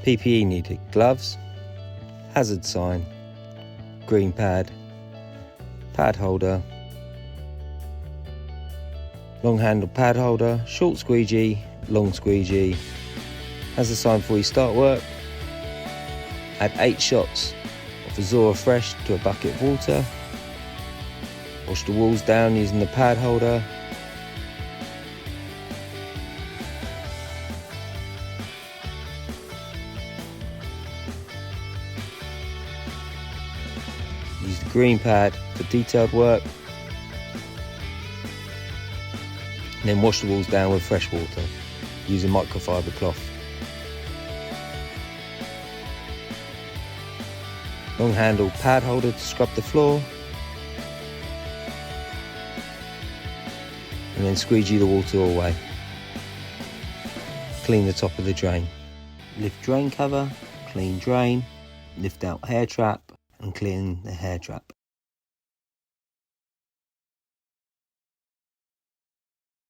PPE needed: gloves, hazard sign, green pad, pad holder, long handle pad holder, short squeegee, long squeegee, hazard sign before you start work. Add 8 shots of Azure fresh to a bucket of water. Wash the walls down using the pad holder. Use the green pad for detailed work. And then wash the walls down with fresh water using microfiber cloth. Long handle pad holder to scrub the floor. And then squeegee the water away. Clean the top of the drain. Lift drain cover, clean drain, lift out hair trap and clean the hair trap.